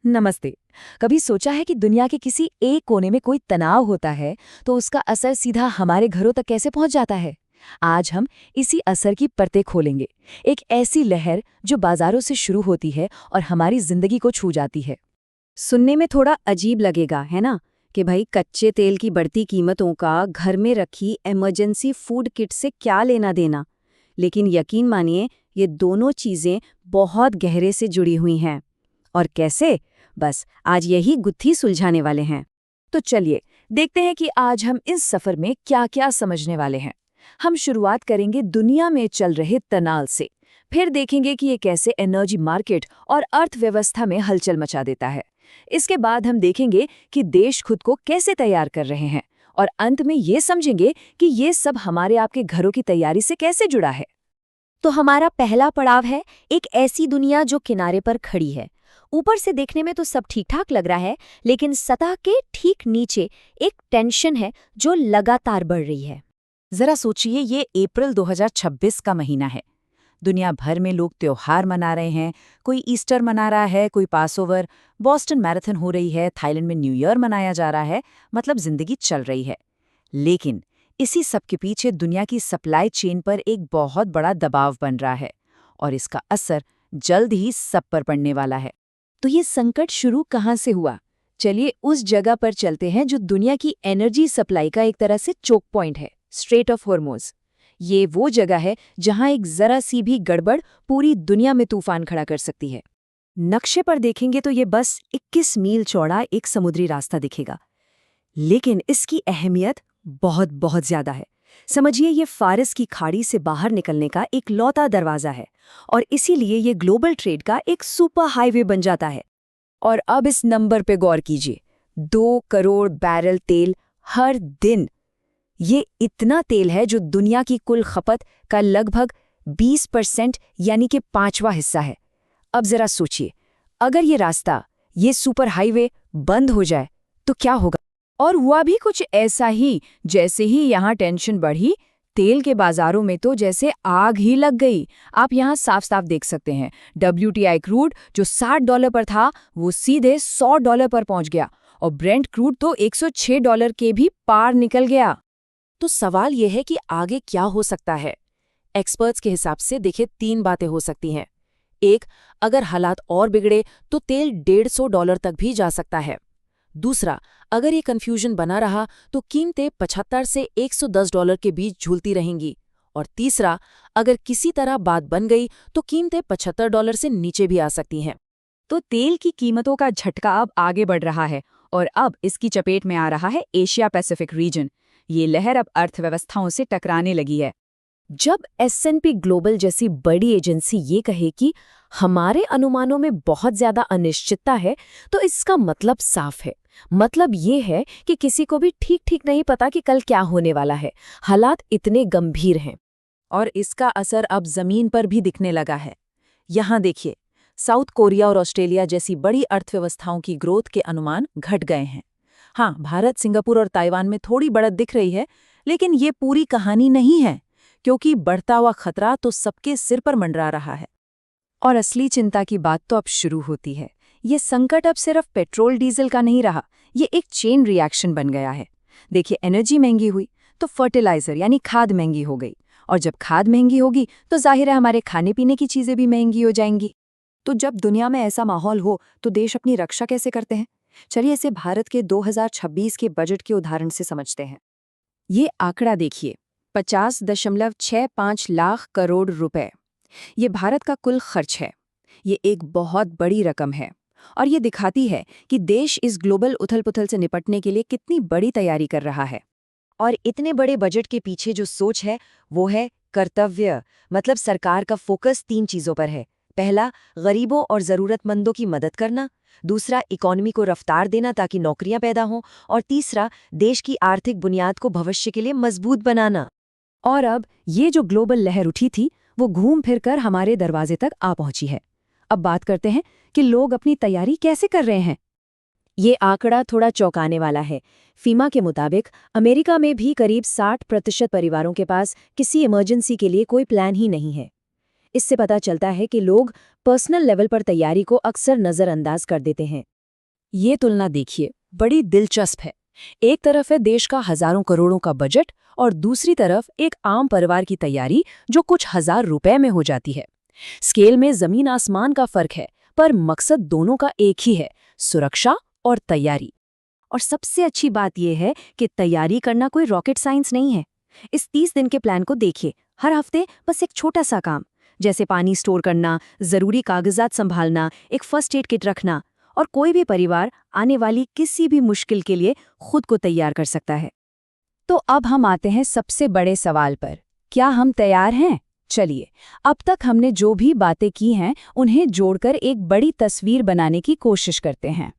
नमस्ते। कभी सोचा है कि दुनिया के किसी एक कोने में कोई तनाव होता है तो उसका असर सीधा हमारे घरों तक कैसे पहुंच जाता है? आज हम इसी असर की परतें खोलेंगे। एक ऐसी लहर जो बाजारों से शुरू होती है और हमारी जिंदगी को छू जाती है। सुनने में थोड़ा अजीब लगेगा, है ना? कि भाई कच्चे तेल की बढ़ती कीमतों का घर में रखी इमरजेंसी फूड किट से क्या लेना देना। लेकिन यकीन मानिए, ये दोनों चीजें बहुत गहरे से जुड़ी हुई हैं। और कैसे? बस आज यही गुत्थी सुलझाने वाले हैं। तो चलिए देखते हैं कि आज हम इस सफर में क्या-क्या समझने वाले हैं। हम शुरुआत करेंगे दुनिया में चल रहे तनाव से। फिर देखेंगे कि ये कैसे एनर्जी मार्केट और अर्थव्यवस्था में हलचल मचा देता है। इसके बाद हम देखेंगे कि देश खुद को कैसे तैयार कर रहे हैं और अंत में ये समझेंगे कि ये सब हमारे आपके घरों की तैयारी से कैसे जुड़ा है। तो हमारा पहला पड़ाव है एक ऐसी दुनिया जो किनारे पर खड़ी है। ऊपर से देखने में तो सब ठीक ठाक लग रहा है, लेकिन सतह के ठीक नीचे एक टेंशन है जो लगातार बढ़ रही है। जरा सोचिए, ये अप्रैल 2026 का महीना है। दुनिया भर में लोग त्योहार मना रहे हैं। कोई ईस्टर मना रहा है, कोई पासओवर, बॉस्टन मैराथन हो रही है, थाईलैंड में न्यू ईयर मनाया जा रहा है। मतलब जिंदगी चल रही है। लेकिन इसी सब के पीछे दुनिया की सप्लाई चेन पर एक बहुत बड़ा दबाव बन रहा है और इसका असर जल्द ही सब पर पड़ने वाला है। तो ये संकट शुरू कहाँ से हुआ? चलिए उस जगह पर चलते हैं जो दुनिया की एनर्जी सप्लाई का एक तरह से चोक पॉइंट है, स्ट्रेट ऑफ हॉर्मुज़। ये वो जगह है जहां एक जरा सी भी गड़बड़ पूरी दुनिया में तूफान खड़ा कर सकती है। नक्शे पर देखेंगे तो ये बस 21 मील चौड़ा एक समुद्री रास्ता दिखेगा, लेकिन इसकी अहमियत बहुत बहुत ज्यादा है। समझिए, ये फारिस की खाड़ी से बाहर निकलने का एक लौता दरवाजा है और इसीलिए ये ग्लोबल ट्रेड का एक सुपर हाईवे बन जाता है। और अब इस नंबर पे गौर कीजिए, 2 करोड़ बैरल तेल हर दिन। ये इतना तेल है जो दुनिया की कुल खपत का लगभग 20% यानी कि 5वां हिस्सा है। अब जरा सोचिए, अगर ये रास्ता, ये सुपर हाईवे बंद हो जाए तो क्या होगा? और हुआ भी कुछ ऐसा ही। जैसे ही यहाँ टेंशन बढ़ी, तेल के बाजारों में तो जैसे आग ही लग गई। आप यहाँ साफ साफ देख सकते हैं, WTI क्रूड जो $60 पर था वो सीधे $100 पर पहुंच गया और ब्रेंट क्रूड तो $106 के भी पार निकल गया। तो सवाल यह है कि आगे क्या हो सकता है? एक्सपर्ट्स के हिसाब से देखिए, 3 बातें हो सकती हैं। एक, अगर हालात और बिगड़े तो तेल $150 तक भी जा सकता है। दूसरा, अगर ये कंफ्यूजन बना रहा तो कीमतें 75 से $110 के बीच झूलती रहेंगी। और तीसरा, अगर किसी तरह बात बन गई तो कीमतें $75 से नीचे भी आ सकती हैं। तो तेल की कीमतों का झटका अब आगे बढ़ रहा है और अब इसकी चपेट में आ रहा है एशिया पैसिफिक रीजन। ये लहर अब अर्थव्यवस्थाओं से टकराने लगी है। जब S&P ग्लोबल जैसी बड़ी एजेंसी ये कहे कि हमारे अनुमानों में बहुत ज्यादा अनिश्चितता है, तो इसका मतलब साफ है। मतलब ये है कि किसी को भी ठीक ठीक नहीं पता कि कल क्या होने वाला है। हालात इतने गंभीर हैं और इसका असर अब जमीन पर भी दिखने लगा है। यहाँ देखिए, साउथ कोरिया और ऑस्ट्रेलिया जैसी बड़ी अर्थव्यवस्थाओं की ग्रोथ के अनुमान घट गए हैं। हाँ, भारत, सिंगापुर और ताइवान में थोड़ी बढ़त दिख रही है, लेकिन ये पूरी कहानी नहीं है, क्योंकि बढ़ता हुआ खतरा तो सबके सिर पर मंडरा रहा है। और असली चिंता की बात तो अब शुरू होती है। ये संकट अब सिर्फ पेट्रोल डीजल का नहीं रहा, ये एक चेन रिएक्शन बन गया है। देखिए, एनर्जी महंगी हुई तो फर्टिलाइजर यानी खाद महंगी हो गई, और जब खाद महंगी होगी तो जाहिर है हमारे खाने पीने की चीजें भी महंगी हो जाएंगी। तो जब दुनिया में ऐसा माहौल हो तो देश अपनी रक्षा कैसे करते हैं? चलिए इसे भारत के 2026 के बजट के उदाहरण से समझते हैं। ये आंकड़ा देखिए, 50.65 लाख करोड़ रुपए। ये भारत का कुल खर्च है। ये एक बहुत बड़ी रकम है और ये दिखाती है कि देश इस ग्लोबल उथल-पुथल से निपटने के लिए कितनी बड़ी तैयारी कर रहा है। और इतने बड़े बजट के पीछे जो सोच है वो है कर्तव्य। मतलब सरकार का फोकस 3 चीजों पर है। पहला, गरीबों और जरूरतमंदों की मदद करना। दूसरा, इकोनॉमी को रफ्तार देना ताकि नौकरियां पैदा हों। और तीसरा, देश की आर्थिक बुनियाद को भविष्य के लिए मजबूत बनाना। और अब ये जो ग्लोबल लहर उठी थी वो घूम फिर कर हमारे दरवाजे तक आ पहुंची है। अब बात करते हैं कि लोग अपनी तैयारी कैसे कर रहे हैं। ये आंकड़ा थोड़ा चौंकाने वाला है। फीमा के मुताबिक अमेरिका में भी करीब 60% परिवारों के पास किसी इमरजेंसी के लिए कोई प्लान ही नहीं है। इससे पता चलता है कि लोग पर्सनल लेवल पर तैयारी को अक्सर नज़रअंदाज कर देते हैं। ये तुलना देखिए, बड़ी दिलचस्प है। एक तरफ है देश का हजारों करोड़ों का बजट और दूसरी तरफ एक आम परिवार की तैयारी जो कुछ हजार रुपए में हो जाती है। स्केल में जमीन आसमान का फर्क है, पर मकसद दोनों का एक ही है, सुरक्षा और तैयारी। और सबसे अच्छी बात यह है कि तैयारी करना कोई रॉकेट साइंस नहीं है। इस 30 दिन के प्लान को देखिए, हर हफ्ते बस एक छोटा सा काम, जैसे पानी स्टोर करना, जरूरी कागजात संभालना, एक फर्स्ट एड किट रखना, और कोई भी परिवार आने वाली किसी भी मुश्किल के लिए खुद को तैयार कर सकता है। तो अब हम आते हैं सबसे बड़े सवाल पर, क्या हम तैयार हैं? चलिए, अब तक हमने जो भी बातें की हैं उन्हें जोड़कर एक बड़ी तस्वीर बनाने की कोशिश करते हैं।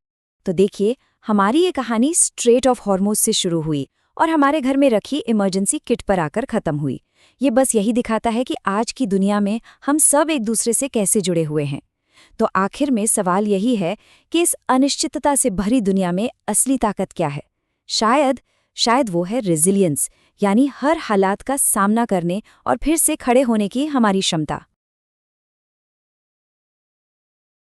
तो देखिए, हमारी ये कहानी स्ट्रेट ऑफ हॉर्मोज से शुरू हुई और हमारे घर में रखी इमरजेंसी किट पर आकर खत्म हुई। ये बस यही दिखाता है कि आज की दुनिया में हम सब एक दूसरे से कैसे जुड़े हुए हैं। तो आखिर में सवाल यही है कि इस अनिश्चितता से भरी दुनिया में असली ताकत क्या है? शायद वो है रेजिलियंस, यानी हर हालात का सामना करने और फिर से खड़े होने की हमारी क्षमता।